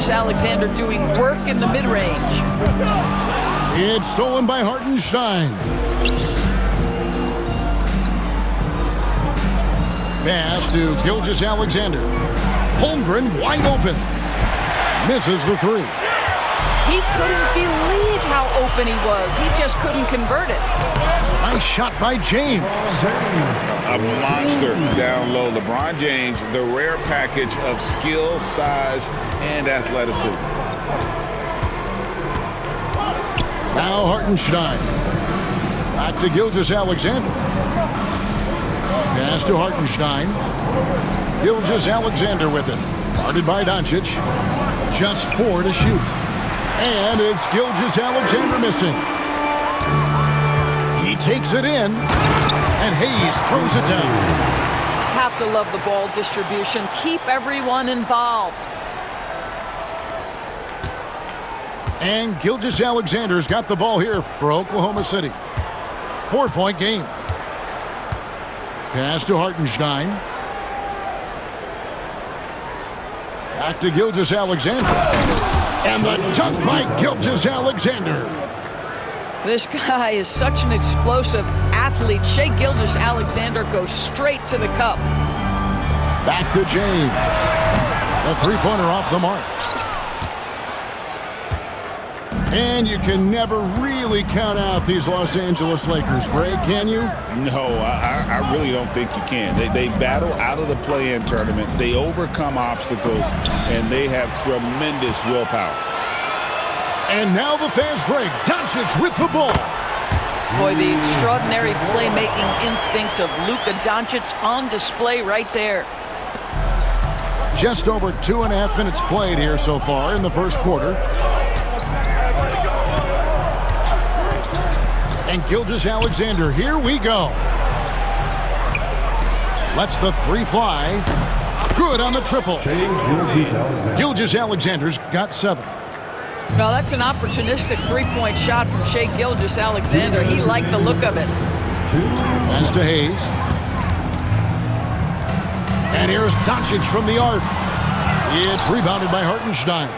Gilgeous-Alexander doing work in the mid-range. It's stolen by Hartenstein. Pass to Gilgeous-Alexander. Holmgren wide open. Misses the three. He couldn't believe how open he was. He just couldn't convert it. Nice shot by James. A monster down low. LeBron James, the rare package of skill, size, and athleticism. Now Hartenstein. Back to Gilgeous-Alexander. Pass to Hartenstein. Gilgeous-Alexander with it. Guarded by Doncic. Just 4 to shoot. And it's Gilgeous-Alexander missing. He takes it in. And Hayes throws it down. Have to love the ball distribution. Keep everyone involved. And Gilgeous-Alexander's got the ball here for Oklahoma City. 4-point game. Pass to Hartenstein. Back to Gilgeous-Alexander. And the dunk by Gilgeous-Alexander. This guy is such an explosive athlete. Shai Gilgeous-Alexander goes straight to the cup. Back to James. A three-pointer off the mark. And you can never really count out these Los Angeles Lakers, Greg, can you? No, I really don't think you can. They battle out of the play-in tournament. They overcome obstacles, and they have tremendous willpower. And now the fast break. Doncic with the ball. Boy, the extraordinary playmaking instincts of Luka Doncic on display right there. Just over 2.5 minutes played here so far in the first quarter. And Gilgeous-Alexander, here we go. Lets the three fly. Good on the triple. Gilgeous-Alexander's got 7. Well, that's an opportunistic three-point shot from Shai Gilgeous-Alexander. He liked the look of it. Pass to Hayes. And here's Doncic from the arc. It's rebounded by Hartenstein.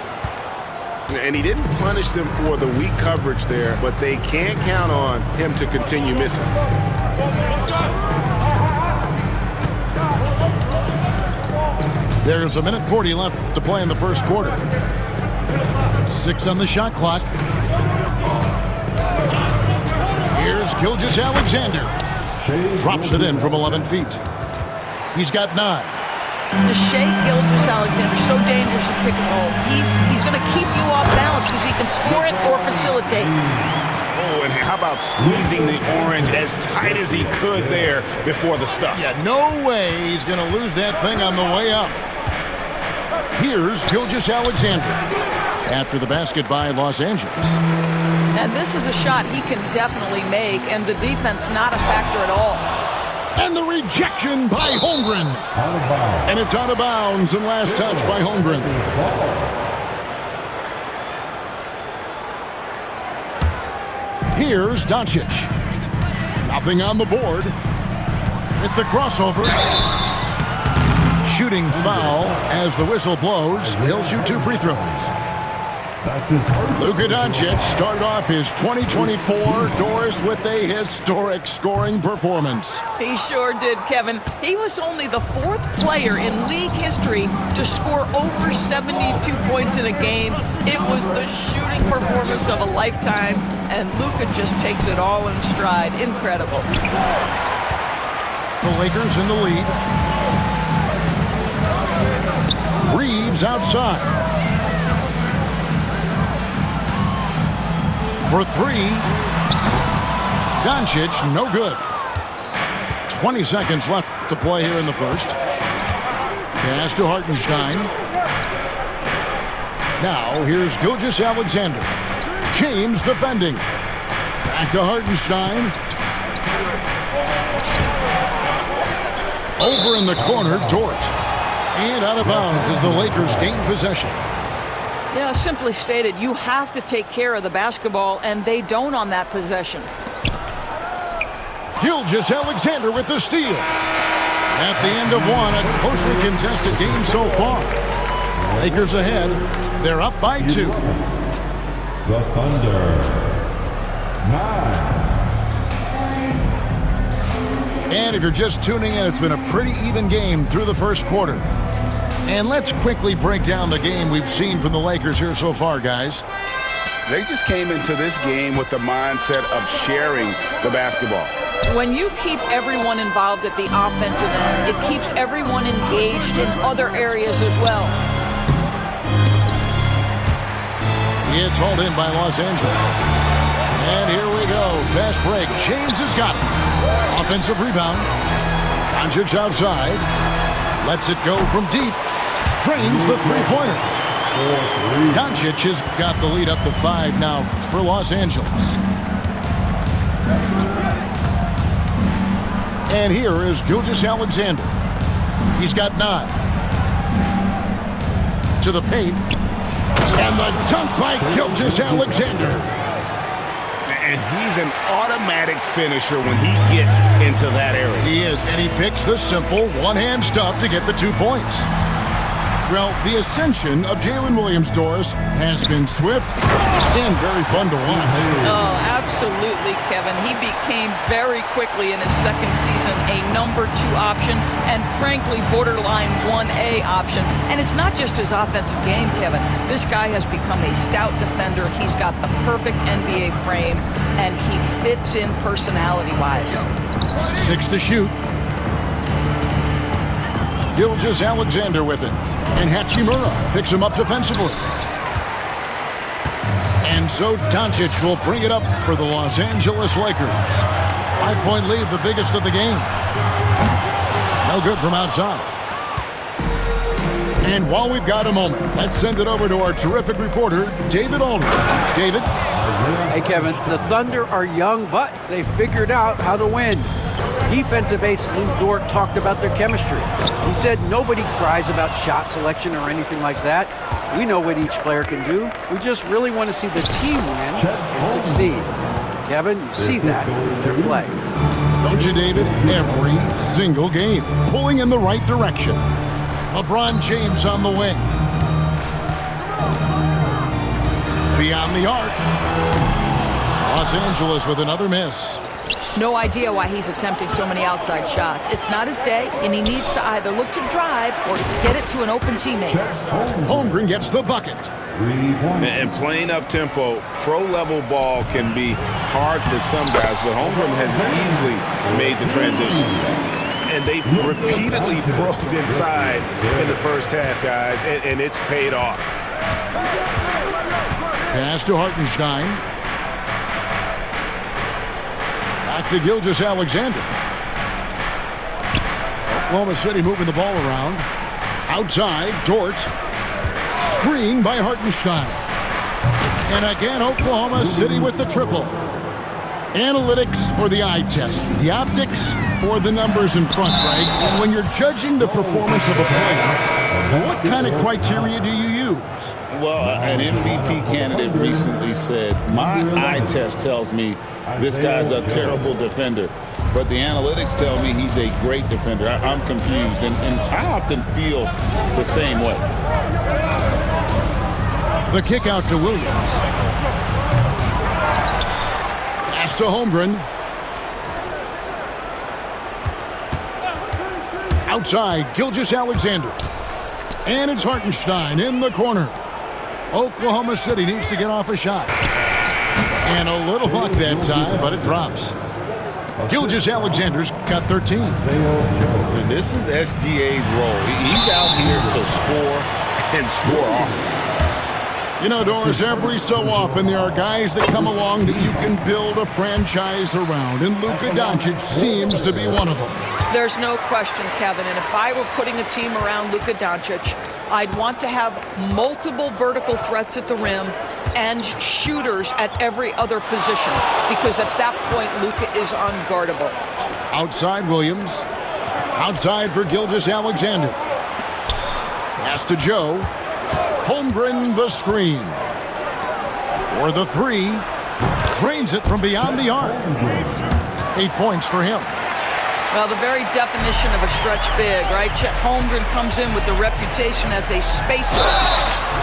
And he didn't punish them for the weak coverage there, but they can't count on him to continue missing. There's 1:40 left to play in the first quarter. 6 on the shot clock. Here's Gilgeous-Alexander. Drops it in from 11 feet. He's got 9. The Shai Gilgeous-Alexander, so dangerous in pick and roll. He's going to keep you off balance because he can score it or facilitate. Oh, and how about squeezing the orange as tight as he could there before the stuff? Yeah, no way he's going to lose that thing on the way up. Here's Gilgeous-Alexander after the basket by Los Angeles. And this is a shot he can definitely make, and the defense not a factor at all. And the rejection by Holmgren. And it's out of bounds and last touch by Holmgren. Here's Doncic. Nothing on the board. With the crossover. Shooting foul as the whistle blows. He'll shoot 2 free throws. Luka Doncic started off his 2024 Doris with a historic scoring performance. He sure did, Kevin. He was only the 4th player in league history to score over 72 points in a game. It was the shooting performance of a lifetime, and Luka just takes it all in stride. Incredible. The Lakers in the lead. Reeves outside. For 3. Doncic, no good. 20 seconds left to play here in the first. Pass to Hartenstein. Now here's Gilgeous-Alexander. James defending. Back to Hartenstein. Over in the corner, Dort. And out of bounds as the Lakers gain possession. Yeah, simply stated, you have to take care of the basketball, and they don't on that possession. Gilgeous-Alexander with the steal. At the end of one, a closely contested game so far. Lakers ahead. They're up by 2. The Thunder. 9. And if you're just tuning in, it's been a pretty even game through the first quarter. And let's quickly break down the game we've seen from the Lakers here so far, guys. They just came into this game with the mindset of sharing the basketball. When you keep everyone involved at the offensive end, it keeps everyone engaged in other areas as well. It's hauled in by Los Angeles. And here we go. Fast break. James has got it. Offensive rebound. Doncic outside. Lets it go from deep. Drains the three-pointer. Doncic has got the lead up to 5 now for Los Angeles. And here is Gilgeous-Alexander. He's got 9. To the paint. And the dunk by Gilgeous-Alexander. And he's an automatic finisher when he gets into that area. He is, and he picks the simple one-hand stuff to get the 2 points. Well, the ascension of Jalen Williams, Doris, has been swift and very fun to watch. Oh, absolutely, Kevin. He became very quickly in his second season a number 2 option and, frankly, borderline 1A option. And it's not just his offensive game, Kevin. This guy has become a stout defender. He's got the perfect NBA frame, and he fits in personality-wise. 6 to shoot. Gilgeous-Alexander with it. And Hachimura picks him up defensively. And so Doncic will bring it up for the Los Angeles Lakers. 5-point lead, the biggest of the game. No good from outside. And while we've got a moment, let's send it over to our terrific reporter, David Aldridge. David? Hey, Kevin. The Thunder are young, but they figured out how to win. Defensive ace Lou Dort talked about their chemistry. He said nobody cries about shot selection or anything like that. We know what each player can do. We just really want to see the team win and succeed. Kevin, you see that in their play. Don't you, David? Every single game, pulling in the right direction. LeBron James on the wing. Beyond the arc. Los Angeles with another miss. No idea why he's attempting so many outside shots. It's not his day, and he needs to either look to drive or get it to an open teammate. Holmgren gets the bucket. And playing up-tempo, pro-level ball can be hard for some guys, but Holmgren has easily made the transition. And they've repeatedly probed inside in the first half, guys, and it's paid off. Pass to Hartenstein. Back to Gilgeous-Alexander. Oklahoma City moving the ball around. Outside, Dort. Screen by Hartenstein. And again, Oklahoma City with the triple. Analytics or the eye test? The optics or the numbers in front, Greg? When you're judging the performance of a player, what kind of criteria do you use? Well, an MVP candidate recently said, my eye test tells me this guy's a terrible defender, but the analytics tell me he's a great defender. I'm confused, and I often feel the same way. The kick out to Williams. Pass to Holmgren. Outside, Gilgeous-Alexander. And it's Hartenstein in the corner. Oklahoma City needs to get off a shot. And a little luck that time, but it drops. Gilgeous-Alexander's got 13. And this is SGA's role. He's out here to score and score often. You know, Doris, every so often there are guys that come along that you can build a franchise around, and Luka Doncic seems to be one of them. There's no question, Kevin, and if I were putting a team around Luka Doncic, I'd want to have multiple vertical threats at the rim and shooters at every other position, because at that point, Luka is unguardable. Outside Williams. Outside for Gilgeous-Alexander. Pass to Joe. Holmgren the screen. For the 3. Drains it from beyond the arc. 8 points for him. Well, the very definition of a stretch big, right? Chet Holmgren comes in with the reputation as a spacer.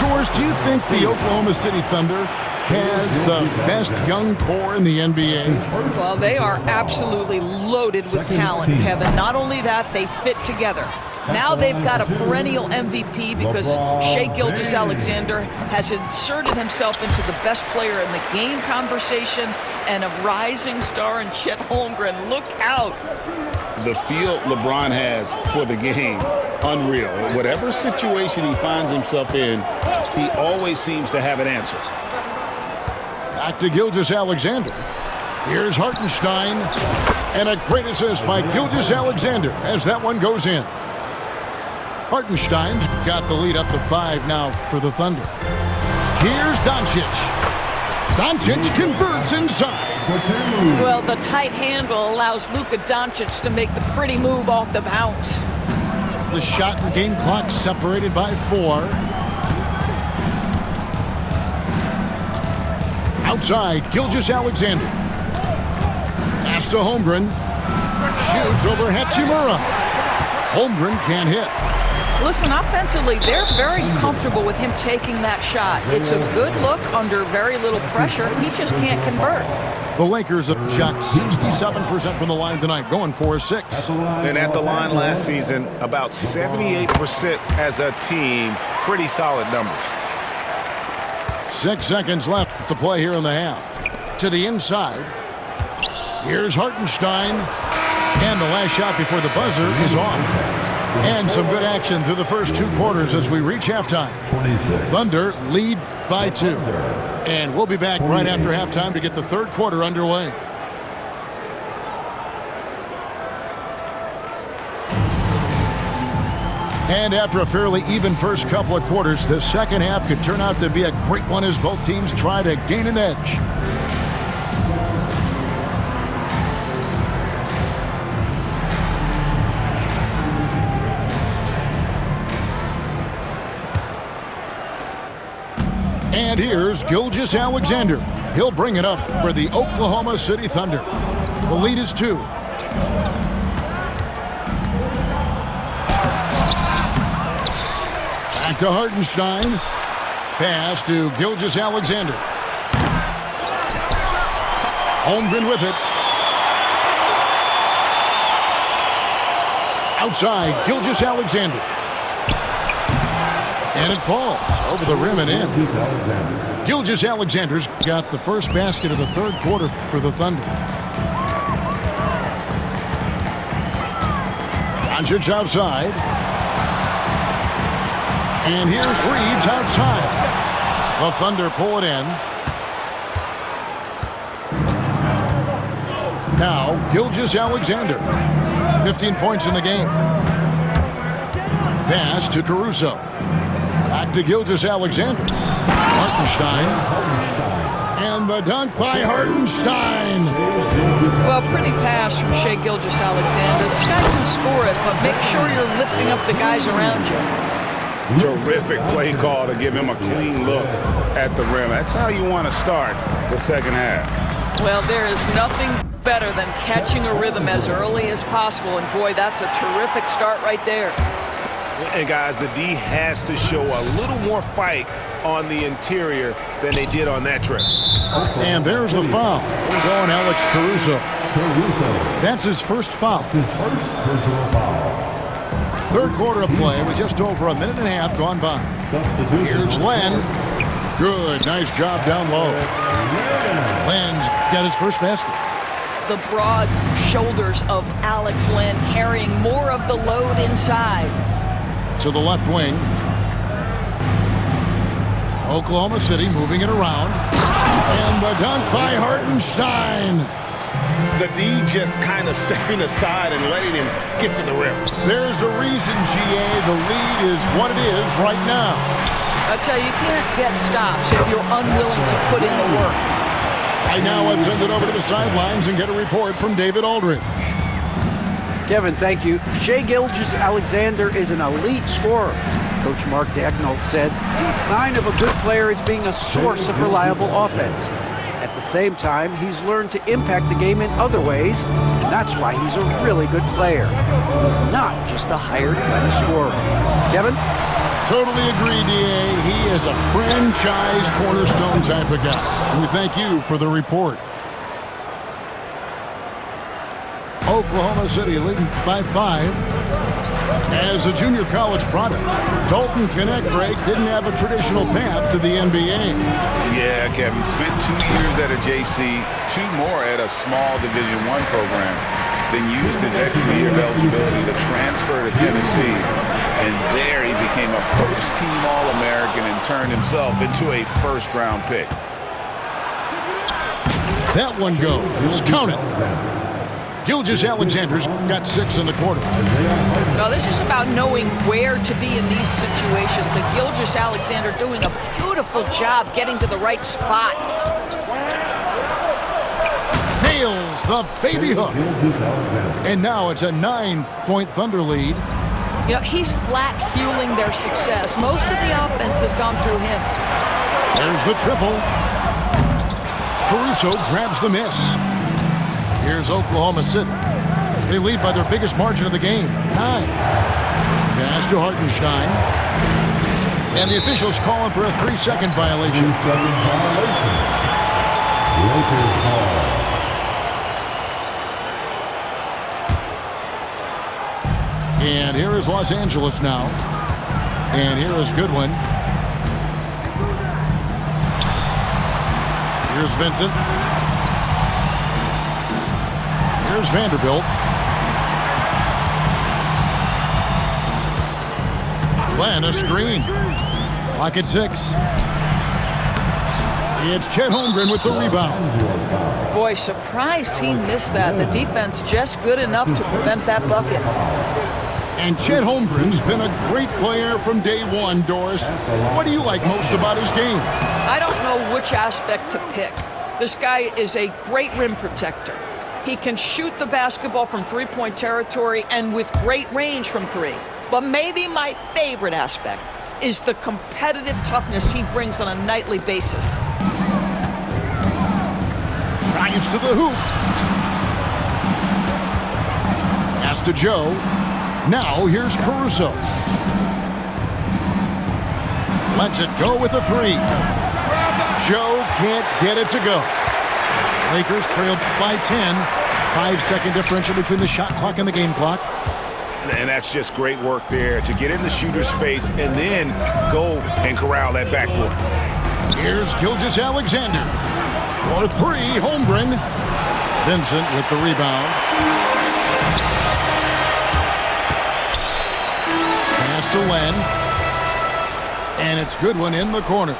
Doors, do you think the Oklahoma City Thunder has the best young core in the NBA? Well, they are absolutely loaded with talent, Kevin. Not only that, they fit together. Now they've got a perennial MVP because Shai Gilgeous-Alexander has inserted himself into the best player in the game conversation and a rising star in Chet Holmgren. Look out. The feel LeBron has for the game, unreal. Whatever situation he finds himself in, he always seems to have an answer. Back to Gilgeous-Alexander. Here's Hartenstein. And a great assist by Gilgeous-Alexander as that one goes in. Hartenstein's got the lead up to 5 now for the Thunder. Here's Doncic. Doncic converts inside. Well, the tight handle allows Luka Doncic to make the pretty move off the bounce. The shot and game clock separated by 4. Outside, Gilgeous-Alexander. Pass to Holmgren. Shoots over Hachimura. Holmgren can't hit. Listen, offensively, they're very comfortable with him taking that shot. It's a good look under very little pressure. He just can't convert. The Lakers have shot 67% from the line tonight, going 4-6. And at the line last season, about 78% as a team. Pretty solid numbers. 6 seconds left to play here in the half. To the inside. Here's Hartenstein. And the last shot before the buzzer is off. And some good action through the first 2 quarters as we reach halftime. Thunder lead by 2. And we'll be back right after halftime to get the third quarter underway. And after a fairly even first couple of quarters, the second half could turn out to be a great one as both teams try to gain an edge. And here's Gilgeous-Alexander. He'll bring it up for the Oklahoma City Thunder. The lead is 2. Back to Hartenstein. Pass to Gilgeous-Alexander. Holmgren with it. Outside, Gilgeous-Alexander. And it falls over the rim and in. Gilgeous-Alexander's got the first basket of the third quarter for the Thunder. Doncic outside. And here's Reeves outside. The Thunder pull it in. Now, Gilgeous-Alexander. 15 points in the game. Pass to Caruso. Back to Gilgeous-Alexander. Hartenstein. And the dunk by Hartenstein. Well, pretty pass from Shai Gilgeous-Alexander. This guy can score it, but make sure you're lifting up the guys around you. Terrific play call to give him a clean look at the rim. That's how you want to start the second half. Well, there is nothing better than catching a rhythm as early as possible. And boy, that's a terrific start right there. And guys, the D has to show a little more fight on the interior than they did on that trip. And there's the foul. We're going Alex Caruso. That's his first foul. His first personal foul. Third quarter of play with just over a minute and a half gone by. Here's Len. Good, nice job down low. Len's got his first basket. The broad shoulders of Alex Len carrying more of the load inside. To the left wing. Oklahoma City moving it around. And the dunk by Hartenstein. The D just kind of stepping aside and letting him get to the rim. There's a reason, GA. The lead is what it is right now. I tell you, you can't get stops if you're unwilling to put in the work. Right now, let's send it over to the sidelines and get a report from David Aldridge. Kevin, thank you. Shai Gilgeous-Alexander is an elite scorer. Coach Mark Daigneault said the sign of a good player is being a source of reliable offense. At the same time, he's learned to impact the game in other ways, and that's why he's a really good player. He's not just a hired kind of scorer. Kevin? Totally agree, D.A. He is a franchise cornerstone type of guy. And we thank you for the report. Oklahoma City leading by 5. As a junior college product, Dalton Knecht didn't have a traditional path to the NBA. Yeah, Kevin, spent 2 years at a JC, 2 more at a small Division I program, then used his extra year of eligibility to transfer to Tennessee. And there he became a first-team All-American and turned himself into a first-round pick. That one goes. Count it. Gilgeous-Alexander's got 6 in the quarter. No, this is about knowing where to be in these situations. And Gilgeous-Alexander doing a beautiful job getting to the right spot. Nails the baby hook. And now it's a 9-point Thunder lead. You know, he's flat fueling their success. Most of the offense has gone through him. There's the triple. Caruso grabs the miss. Here's Oklahoma City. They lead by their biggest margin of the game, 9. Pass to Hartenstein. And the officials calling for a 3-second violation. And here is Los Angeles now. And here is Goodwin. Here's Vincent. Here's Vanderbilt. Glenn, a screen. Clock at 6. It's Chet Holmgren with the rebound. Boy, surprised he missed that. The defense just good enough to prevent that bucket. And Chet Holmgren's been a great player from day one, Doris. What do you like most about his game? I don't know which aspect to pick. This guy is a great rim protector. He can shoot the basketball from three-point territory and with great range from 3. But maybe my favorite aspect is the competitive toughness he brings on a nightly basis. Drives to the hoop. Pass to Joe. Now here's Caruso. Lets it go with a 3. Joe can't get it to go. Lakers trailed by 10. 5-second differential between the shot clock and the game clock. And that's just great work there to get in the shooter's face and then go and corral that backboard. Here's Gilgeous-Alexander. For 3, Holmgren. Vincent with the rebound. Pass to Len. And it's Goodwin in the corner.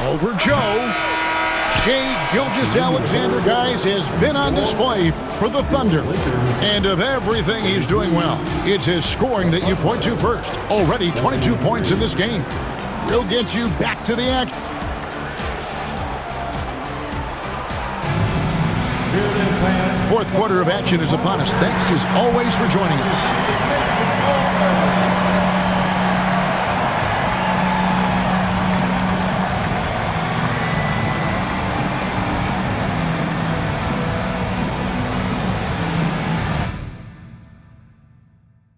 Over Joe. Shai Gilgeous-Alexander, guys, has been on display for the Thunder. And of everything he's doing well, it's his scoring that you point to first. Already 22 points in this game. He'll get you back to the action. Fourth quarter of action is upon us. Thanks as always for joining us.